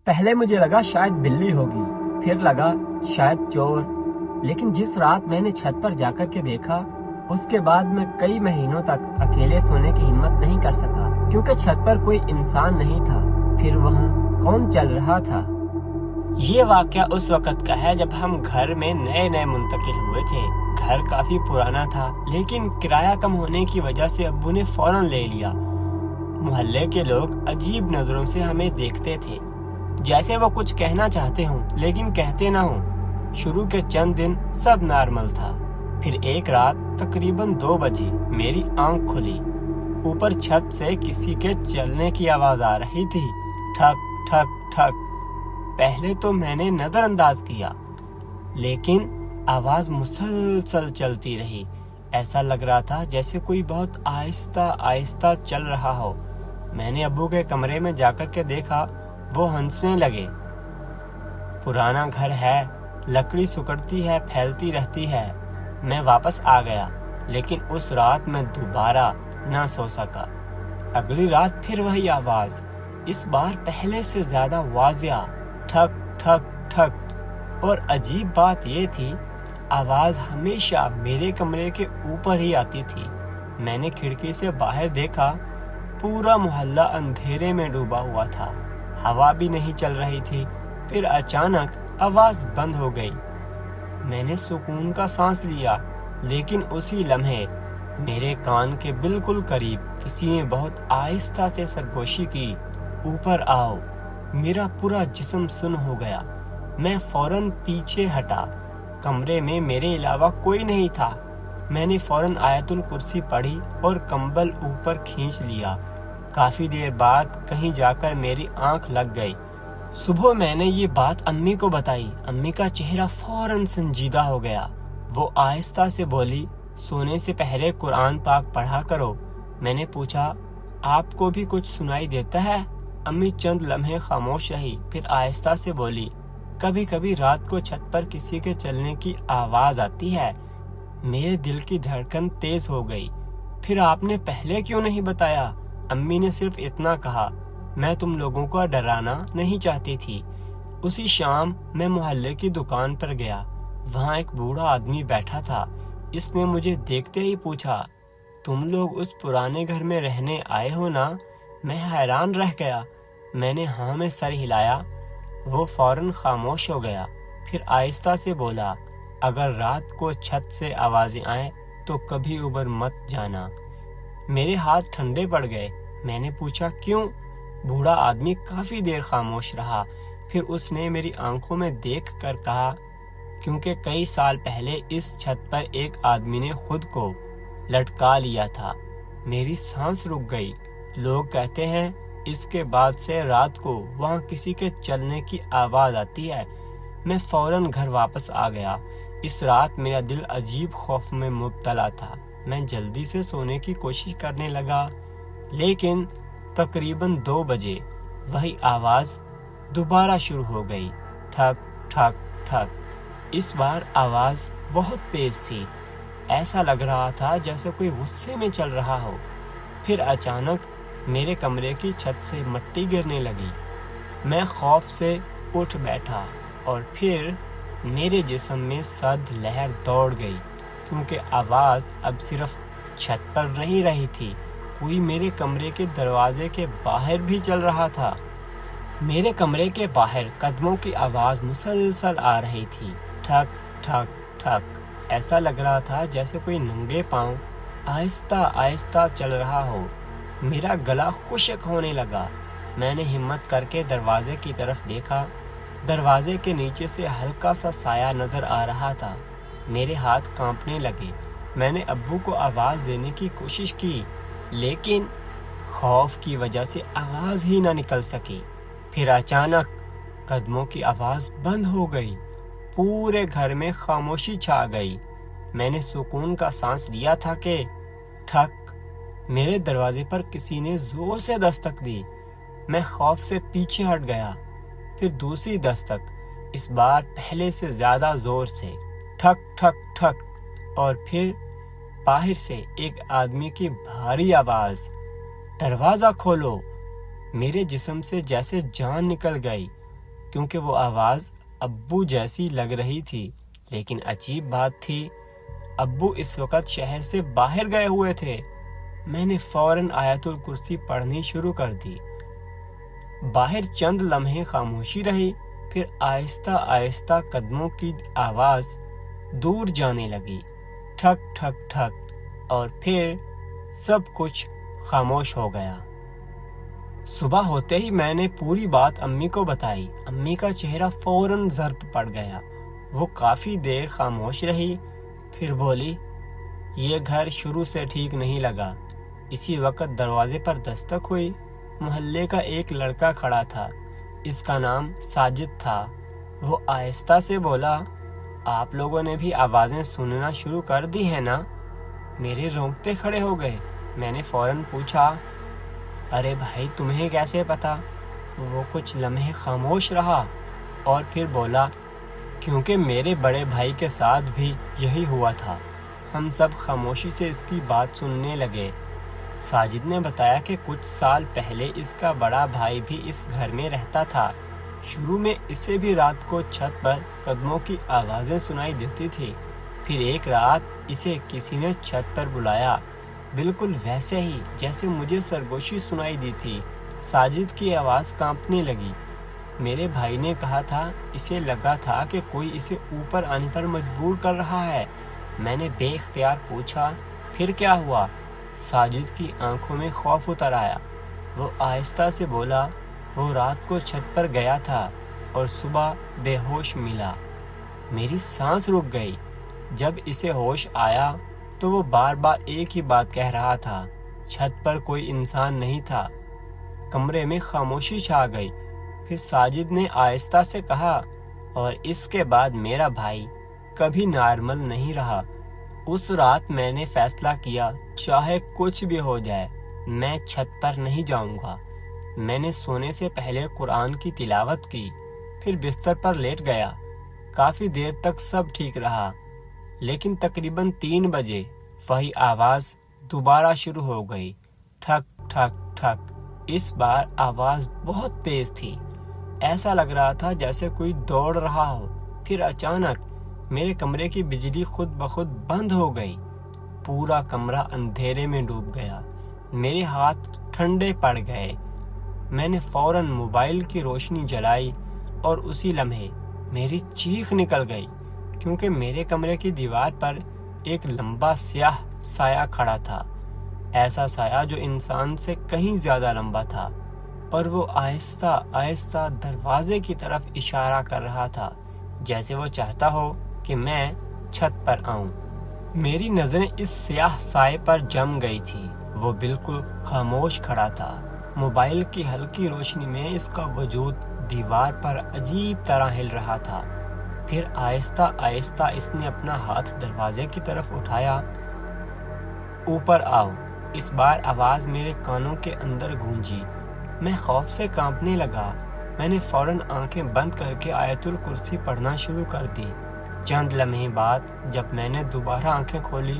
پہلے مجھے لگا شاید بلی ہوگی، پھر لگا شاید چور، لیکن جس رات میں نے چھت پر جا کر کے دیکھا اس کے بعد میں کئی مہینوں تک اکیلے سونے کی ہمت نہیں کر سکا، کیونکہ چھت پر کوئی انسان نہیں تھا۔ پھر وہاں کون چل رہا تھا؟ یہ واقعہ اس وقت کا ہے جب ہم گھر میں نئے منتقل ہوئے تھے۔ گھر کافی پرانا تھا، لیکن کرایہ کم ہونے کی وجہ سے ابو نے فوراً لے لیا۔ محلے کے لوگ عجیب نظروں سے ہمیں دیکھتے تھے، جیسے وہ کچھ کہنا چاہتے ہوں لیکن کہتے نہ ہوں۔ شروع کے چند دن سب نارمل تھا، پھر ایک رات تقریباً 2 بجے میری آنکھ کھلی۔ اوپر چھت سے کسی کے چلنے کی آواز آ رہی تھی، ٹھک ٹھک ٹھک۔ پہلے تو میں نے نظر انداز کیا، لیکن آواز مسلسل چلتی رہی۔ ایسا لگ رہا تھا جیسے کوئی بہت آہستہ آہستہ چل رہا ہو۔ میں نے ابو کے کمرے میں جا کر کے دیکھا، وہ ہنسنے لگے۔ پرانا گھر ہے، لکڑی سکڑتی ہے، پھیلتی رہتی ہے۔ میں واپس آ گیا، لیکن اس رات میں دوبارہ نہ سو سکا۔ اگلی رات پھر وہی آواز، اس بار پہلے سے زیادہ واضح، ٹھک ٹھک ٹھک۔ اور عجیب بات یہ تھی، آواز ہمیشہ میرے کمرے کے اوپر ہی آتی تھی۔ میں نے کھڑکی سے باہر دیکھا، پورا محلہ اندھیرے میں ڈوبا ہوا تھا، ہوا بھی نہیں چل رہی تھی۔ پھر اچانک آواز بند ہو گئی۔ میں نے سکون کا سانس لیا، لیکن اسی لمحے میرے کان کے بالکل قریب کسی نے بہت آہستہ سے سرگوشی کی، اوپر آؤ۔ میرا پورا جسم سن ہو گیا۔ میں فوراً پیچھے ہٹا، کمرے میں میرے علاوہ کوئی نہیں تھا۔ میں نے فوراً آیت الکرسی پڑھی اور کمبل اوپر کھینچ لیا۔ کافی دیر بعد کہیں جا کر میری آنکھ لگ گئی۔ صبح میں نے یہ بات امی کو بتائی۔ امی کا چہرہ فوراً سنجیدہ ہو گیا۔ وہ آہستہ سے بولی، سونے سے پہلے قرآن پاک پڑھا کرو۔ میں نے پوچھا، آپ کو بھی کچھ سنائی دیتا ہے؟ امی چند لمحے خاموش رہی، پھر آہستہ سے بولی، کبھی کبھی رات کو چھت پر کسی کے چلنے کی آواز آتی ہے۔ میرے دل کی دھڑکن تیز ہو گئی۔ پھر آپ نے پہلے کیوں نہیں بتایا؟ امی نے صرف اتنا کہا، میں تم لوگوں کو ڈرانا نہیں چاہتی تھی۔ اسی شام میں محلے کی دکان پر گیا۔ وہاں ایک بوڑھا آدمی بیٹھا تھا۔ اس نے مجھے دیکھتے ہی پوچھا، تم لوگ اس پرانے گھر میں رہنے آئے ہو نا؟ میں حیران رہ گیا۔ میں نے ہاں میں سر ہلایا۔ وہ فوراً خاموش ہو گیا، پھر آہستہ سے بولا، اگر رات کو چھت سے آوازیں آئیں تو کبھی اوپر مت جانا۔ میرے ہاتھ ٹھنڈے پڑ گئے۔ میں نے پوچھا، کیوں؟ بوڑھا آدمی کافی دیر خاموش رہا، پھر اس نے میری آنکھوں میں دیکھ کر کہا، کیونکہ کئی سال پہلے اس چھت پر ایک آدمی نے خود کو لٹکا لیا تھا۔ میری سانس رک گئی۔ لوگ کہتے ہیں اس کے بعد سے رات کو وہاں کسی کے چلنے کی آواز آتی ہے۔ میں فوراً گھر واپس آ گیا۔ اس رات میرا دل عجیب خوف میں مبتلا تھا۔ میں جلدی سے سونے کی کوشش کرنے لگا، لیکن تقریباً 2 بجے وہی آواز دوبارہ شروع ہو گئی، ٹھک ٹھک ٹھک۔ اس بار آواز بہت تیز تھی، ایسا لگ رہا تھا جیسے کوئی غصے میں چل رہا ہو۔ پھر اچانک میرے کمرے کی چھت سے مٹی گرنے لگی۔ میں خوف سے اٹھ بیٹھا اور پھر میرے جسم میں سرد لہر دوڑ گئی، کیونکہ آواز اب صرف چھت پر نہیں رہی تھی، کوئی میرے کمرے کے دروازے کے باہر بھی چل رہا تھا۔ میرے کمرے کے باہر قدموں کی آواز مسلسل آ رہی تھی، ٹھک ٹھک ٹھک۔ ایسا لگ رہا تھا جیسے کوئی ننگے پاؤں آہستہ آہستہ چل رہا ہو۔ میرا گلا خشک ہونے لگا۔ میں نے ہمت کر کے دروازے کی طرف دیکھا۔ دروازے کے نیچے سے ہلکا سا سایہ نظر آ رہا تھا۔ میرے ہاتھ کانپنے لگے۔ میں نے ابو کو آواز دینے کی کوشش کی، لیکن خوف کی وجہ سے آواز ہی نہ نکل سکی۔ پھر اچانک قدموں کی آواز بند ہو گئی۔ پورے گھر میں خاموشی چھا گئی۔ میں نے سکون کا سانس لیا تھا کہ ٹھک، میرے دروازے پر کسی نے زور سے دستک دی۔ میں خوف سے پیچھے ہٹ گیا۔ پھر دوسری دستک، اس بار پہلے سے زیادہ زور سے، ٹھک ٹھک ٹھک۔ اور پھر باہر سے ایک آدمی کی بھاری آواز، دروازہ کھولو۔ میرے جسم سے جیسے جان نکل گئی۔ کیونکہ وہ آواز ابو جیسی لگ رہی تھی، لیکن عجیب بات تھی، ابو اس وقت شہر سے باہر گئے ہوئے تھے۔ میں نے فوراً آیت الکرسی پڑھنی شروع کر دی۔ باہر چند لمحے خاموشی رہی، پھر آہستہ آہستہ قدموں کی آواز دور جانے لگی، ٹھک ٹھک ٹھک، اور پھر سب کچھ خاموش ہو گیا۔ صبح ہوتے ہی میں نے پوری بات امی کو بتائی۔ امی کا چہرہ فوراً زرد پڑ گیا، وہ کافی دیر خاموش رہی، پھر بولی، یہ گھر شروع سے ٹھیک نہیں لگا۔ اسی وقت دروازے پر دستک ہوئی۔ محلے کا ایک لڑکا کھڑا تھا، اس کا نام ساجد تھا۔ وہ آہستہ سے بولا، آپ لوگوں نے بھی آوازیں سننا شروع کر دی ہیں نا؟ میرے رونگٹے کھڑے ہو گئے۔ میں نے فوراً پوچھا، ارے بھائی تمہیں کیسے پتا؟ وہ کچھ لمحے خاموش رہا اور پھر بولا، کیونکہ میرے بڑے بھائی کے ساتھ بھی یہی ہوا تھا۔ ہم سب خاموشی سے اس کی بات سننے لگے۔ ساجد نے بتایا کہ کچھ سال پہلے اس کا بڑا بھائی بھی اس گھر میں رہتا تھا۔ شروع میں اسے بھی رات کو چھت پر قدموں کی آوازیں سنائی دیتی تھی۔ پھر ایک رات اسے کسی نے چھت پر بلایا، بالکل ویسے ہی جیسے مجھے سرگوشی سنائی دی تھی۔ ساجد کی آواز کانپنے لگی۔ میرے بھائی نے کہا تھا اسے لگا تھا کہ کوئی اسے اوپر آنے پر مجبور کر رہا ہے۔ میں نے بے اختیار پوچھا، پھر کیا ہوا؟ ساجد کی آنکھوں میں خوف اتر آیا۔ وہ آہستہ سے بولا، وہ رات کو چھت پر گیا تھا اور صبح بے ہوش ملا۔ میری سانس رک گئی۔ جب اسے ہوش آیا تو وہ بار بار ایک ہی بات کہہ رہا تھا، چھت پر کوئی انسان نہیں تھا۔ کمرے میں خاموشی چھا گئی۔ پھر ساجد نے آہستہ سے کہا، اور اس کے بعد میرا بھائی کبھی نارمل نہیں رہا۔ اس رات میں نے فیصلہ کیا، چاہے کچھ بھی ہو جائے میں چھت پر نہیں جاؤں گا۔ میں نے سونے سے پہلے قرآن کی تلاوت کی، پھر بستر پر لیٹ گیا۔ کافی دیر تک سب ٹھیک رہا، لیکن تقریباً 3 بجے وہی آواز دوبارہ شروع ہو گئی، ٹھک ٹھک ٹھک۔ اس بار آواز بہت تیز تھی، ایسا لگ رہا تھا جیسے کوئی دوڑ رہا ہو۔ پھر اچانک میرے کمرے کی بجلی خود بخود بند ہو گئی۔ پورا کمرہ اندھیرے میں ڈوب گیا۔ میرے ہاتھ ٹھنڈے پڑ گئے۔ میں نے فوراً موبائل کی روشنی جلائی اور اسی لمحے میری چیخ نکل گئی، کیونکہ میرے کمرے کی دیوار پر ایک لمبا سیاہ سایہ کھڑا تھا، ایسا سایہ جو انسان سے کہیں زیادہ لمبا تھا، اور وہ آہستہ آہستہ دروازے کی طرف اشارہ کر رہا تھا، جیسے وہ چاہتا ہو کہ میں چھت پر آؤں۔ میری نظریں اس سیاہ سائے پر جم گئی تھی۔ وہ بالکل خاموش کھڑا تھا۔ موبائل کی ہلکی روشنی میں اس کا وجود دیوار پر عجیب طرح ہل رہا تھا۔ پھر آہستہ آہستہ اس نے اپنا ہاتھ دروازے کی طرف اٹھایا۔ اوپر آؤ۔ اس بار آواز میرے کانوں کے اندر گونجی۔ میں خوف سے کانپنے لگا۔ میں نے فوراً آنکھیں بند کر کے آیت الکرسی پڑھنا شروع کر دی۔ چند لمحے بعد جب میں نے دوبارہ آنکھیں کھولی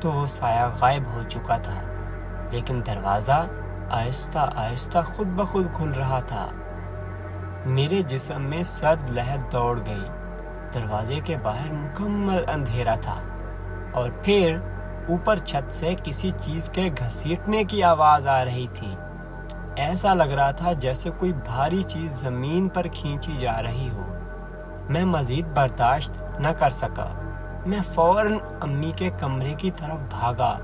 تو وہ سایہ غائب ہو چکا تھا، لیکن دروازہ آہستہ آہستہ خود بخود کھل رہا تھا۔ میرے جسم میں سرد لہر دوڑ گئی۔ دروازے کے باہر مکمل اندھیرا تھا، اور پھر اوپر چھت سے کسی چیز کے گھسیٹنے کی آواز آ رہی تھی۔ ایسا لگ رہا تھا جیسے کوئی بھاری چیز زمین پر کھینچی جا رہی ہو۔ میں مزید برداشت نہ کر سکا۔ میں فوراً امی کے کمرے کی طرف بھاگا۔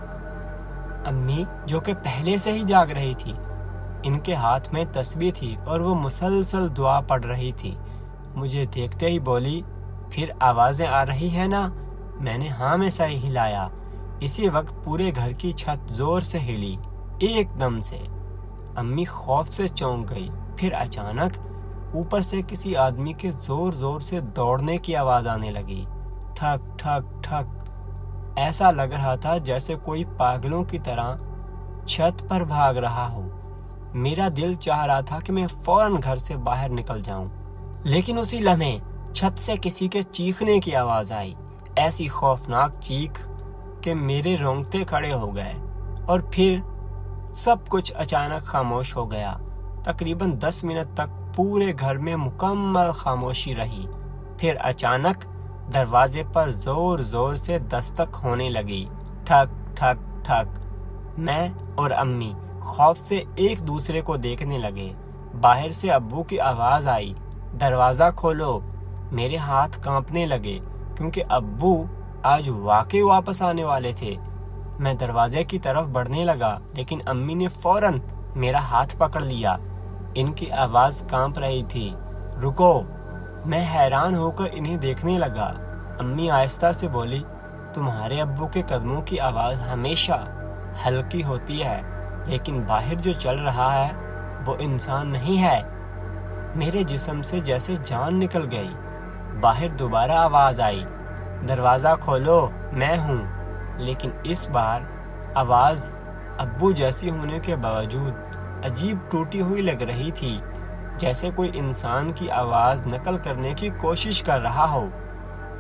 امی جو کہ پہلے سے ہی جاگ رہی تھی، ان کے ہاتھ میں تسبیح تھی اور وہ مسلسل دعا پڑھ رہی تھی۔ مجھے دیکھتے ہی بولی، پھر آوازیں آ رہی ہیں نا؟ میں نے ہاں میں سر ہلایا۔ اسی وقت پورے گھر کی چھت زور سے ہلی، ایک دم سے۔ امی خوف سے چونک گئی۔ پھر اچانک اوپر سے کسی آدمی کے زور زور سے دوڑنے کی آواز آنے لگی، ٹھک ٹھک ٹھک۔ ایسا لگ رہا تھا جیسے کوئی پاگلوں کی طرح چھت پر بھاگ رہا ہو۔ میرا دل چاہ رہا تھا کہ میں فوراً گھر سے باہر نکل جاؤں، لیکن اسی لمحے چھت سے کسی کے چیخنے کی آواز آئی، ایسی خوفناک چیخ کہ میرے رونگٹے کھڑے ہو گئے، اور پھر سب کچھ اچانک خاموش ہو گیا۔ تقریباً 10 منٹ تک پورے گھر میں مکمل خاموشی رہی۔ پھر اچانک دروازے پر زور زور سے دستک ہونے لگی، ٹھک ٹھک ٹھک۔ میں اور امی خوف سے ایک دوسرے کو دیکھنے لگے۔ باہر سے ابو کی آواز آئی، دروازہ کھولو۔ میرے ہاتھ کانپنے لگے کیونکہ ابو آج واقعی واپس آنے والے تھے۔ میں دروازے کی طرف بڑھنے لگا لیکن امی نے فوراً میرا ہاتھ پکڑ لیا۔ ان کی آواز کانپ رہی تھی، رکو۔ میں حیران ہو کر انہیں دیکھنے لگا۔ امی آہستہ سے بولی، تمہارے ابو کے قدموں کی آواز ہمیشہ ہلکی ہوتی ہے لیکن باہر جو چل رہا ہے وہ انسان نہیں ہے۔ میرے جسم سے جیسے جان نکل گئی۔ باہر دوبارہ آواز آئی، دروازہ کھولو، میں ہوں۔ لیکن اس بار آواز ابو جیسی ہونے کے باوجود عجیب ٹوٹی ہوئی لگ رہی تھی، جیسے کوئی انسان کی آواز نقل کرنے کی کوشش کر رہا ہو۔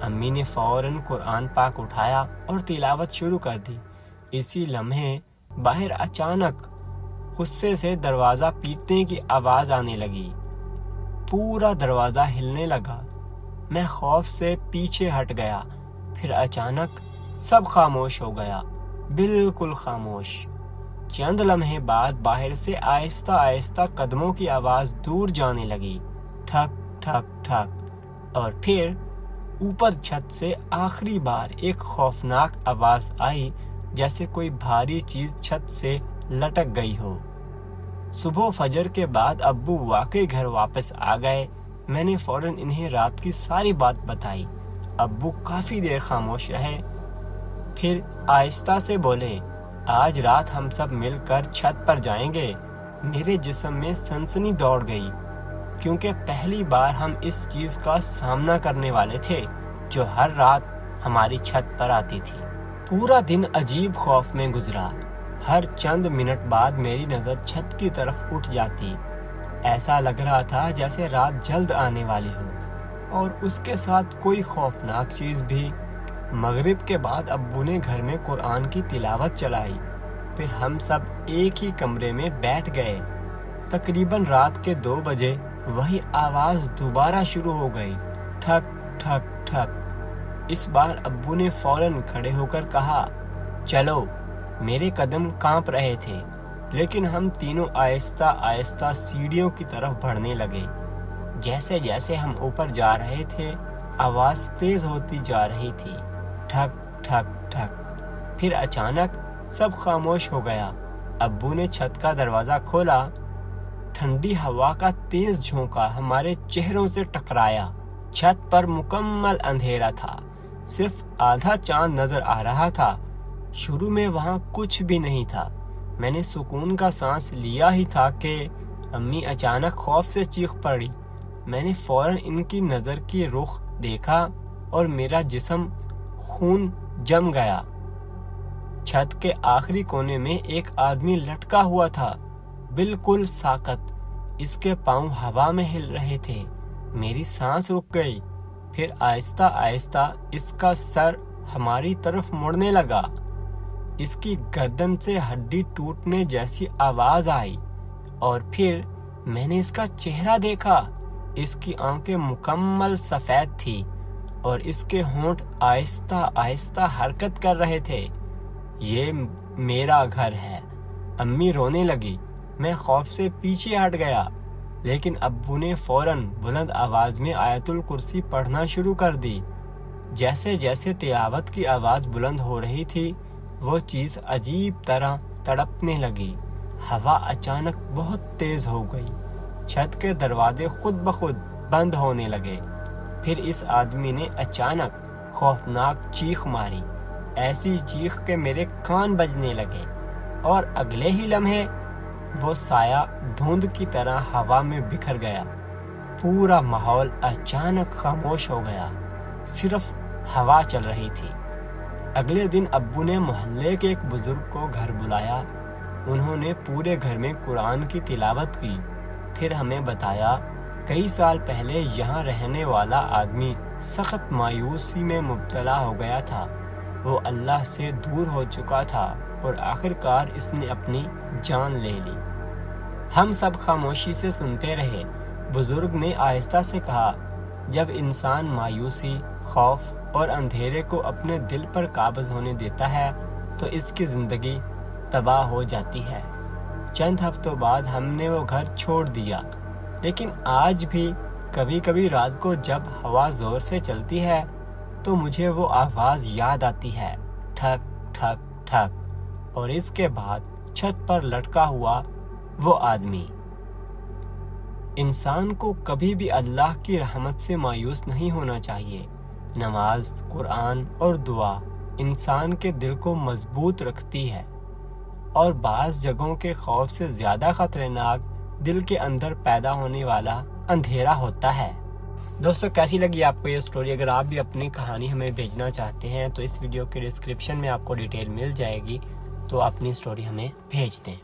امی نے فوراً قرآن پاک اٹھایا اور تلاوت شروع کر دی۔ اسی لمحے باہر اچانک غصے سے دروازہ پیٹنے کی آواز آنے لگی۔ پورا دروازہ ہلنے لگا۔ میں خوف سے پیچھے ہٹ گیا۔ پھر اچانک سب خاموش ہو گیا، بالکل خاموش۔ چند لمحے بعد باہر سے آہستہ آہستہ قدموں کی آواز دور جانے لگی، ٹھک ٹھک ٹھک۔ اور پھر اوپر چھت سے آخری بار ایک خوفناک آواز آئی، جیسے کوئی بھاری چیز چھت سے لٹک گئی ہو۔ صبح فجر کے بعد ابو واقعی گھر واپس آ گئے۔ میں نے فوراً انہیں رات کی ساری بات بتائی۔ ابو کافی دیر خاموش رہے، پھر آہستہ سے بولے، آج رات ہم سب مل کر چھت پر جائیں گے۔ میرے جسم میں سنسنی دوڑ گئی کیونکہ پہلی بار ہم اس چیز کا سامنا کرنے والے تھے جو ہر رات ہماری چھت پر آتی تھی۔ پورا دن عجیب خوف میں گزرا۔ ہر چند منٹ بعد میری نظر چھت کی طرف اٹھ جاتی۔ ایسا لگ رہا تھا جیسے رات جلد آنے والی ہو، اور اس کے ساتھ کوئی خوفناک چیز بھی۔ مغرب کے بعد ابو نے گھر میں قرآن کی تلاوت چلائی۔ پھر ہم سب ایک ہی کمرے میں بیٹھ گئے۔ تقریباً رات کے 2 بجے وہی آواز دوبارہ شروع ہو گئی، ٹھک ٹھک ٹھک۔ اس بار ابو نے فوراً کھڑے ہو کر کہا، چلو۔ میرے قدم کانپ رہے تھے لیکن ہم تینوں آہستہ آہستہ سیڑھیوں کی طرف بڑھنے لگے۔ جیسے جیسے ہم اوپر جا رہے تھے آواز تیز ہوتی جا رہی تھی، ٹھک ٹھک ٹھک۔ پھر اچانک سب خاموش ہو گیا۔ ابو نے چھت کا دروازہ کھولا۔ ٹھنڈی ہوا کا تیز جھونکا ہمارے چہروں سے ٹکرایا۔ چھت پر مکمل اندھیرا تھا، صرف آدھا چاند نظر آ رہا تھا۔ شروع میں وہاں کچھ بھی نہیں تھا۔ میں نے سکون کا سانس لیا ہی تھا کہ امی اچانک خوف سے چیخ پڑی۔ میں نے فوراً ان کی نظر کی رخ دیکھا اور میرا جسم خون جم گیا۔ چھت کے آخری کونے میں ایک آدمی لٹکا ہوا تھا، بالکل ساکت۔ اس کے پاؤں ہوا میں ہل رہے تھے۔ میری سانس رک گئی۔ پھر آہستہ آہستہ اس کا سر ہماری طرف مڑنے لگا۔ اس کی گردن سے ہڈی ٹوٹنے جیسی آواز آئی، اور پھر میں نے اس کا چہرہ دیکھا۔ اس کی آنکھیں مکمل سفید تھی اور اس کے ہونٹ آہستہ آہستہ حرکت کر رہے تھے۔ یہ میرا گھر ہے۔ امی رونے لگی۔ میں خوف سے پیچھے ہٹ گیا، لیکن ابو نے فوراً بلند آواز میں آیت الکرسی پڑھنا شروع کر دی۔ جیسے جیسے تلاوت کی آواز بلند ہو رہی تھی وہ چیز عجیب طرح تڑپنے لگی۔ ہوا اچانک بہت تیز ہو گئی۔ چھت کے دروازے خود بخود بند ہونے لگے۔ پھر اس آدمی نے اچانک خوفناک چیخ ماری، ایسی چیخ کہ میرے کان بجنے لگے، اور اگلے ہی لمحے وہ سایہ دھند کی طرح ہوا میں بکھر گیا۔ پورا ماحول اچانک خاموش ہو گیا، صرف ہوا چل رہی تھی۔ اگلے دن ابو نے محلے کے ایک بزرگ کو گھر بلایا۔ انہوں نے پورے گھر میں قرآن کی تلاوت کی۔ پھر ہمیں بتایا کئی سال پہلے یہاں رہنے والا آدمی سخت مایوسی میں مبتلا ہو گیا تھا۔ وہ اللہ سے دور ہو چکا تھا اور آخرکار اس نے اپنی جان لے لی۔ ہم سب خاموشی سے سنتے رہے۔ بزرگ نے آہستہ سے کہا، جب انسان مایوسی، خوف اور اندھیرے کو اپنے دل پر قابض ہونے دیتا ہے تو اس کی زندگی تباہ ہو جاتی ہے۔ چند ہفتوں بعد ہم نے وہ گھر چھوڑ دیا، لیکن آج بھی کبھی کبھی رات کو جب ہوا زور سے چلتی ہے تو مجھے وہ آواز یاد آتی ہے، ٹھک ٹھک ٹھک، اور اس کے بعد چھت پر لٹکا ہوا وہ آدمی۔ انسان کو کبھی بھی اللہ کی رحمت سے مایوس نہیں ہونا چاہیے۔ نماز، قرآن اور دعا انسان کے دل کو مضبوط رکھتی ہے، اور بعض جگہوں کے خوف سے زیادہ خطرناک دل کے اندر پیدا ہونے والا اندھیرا ہوتا ہے۔ دوستو، کیسی لگی آپ کو یہ سٹوری؟ اگر آپ بھی اپنی کہانی ہمیں بھیجنا چاہتے ہیں تو اس ویڈیو کے ڈسکرپشن میں آپ کو ڈیٹیل مل جائے گی، تو اپنی سٹوری ہمیں بھیج دیں۔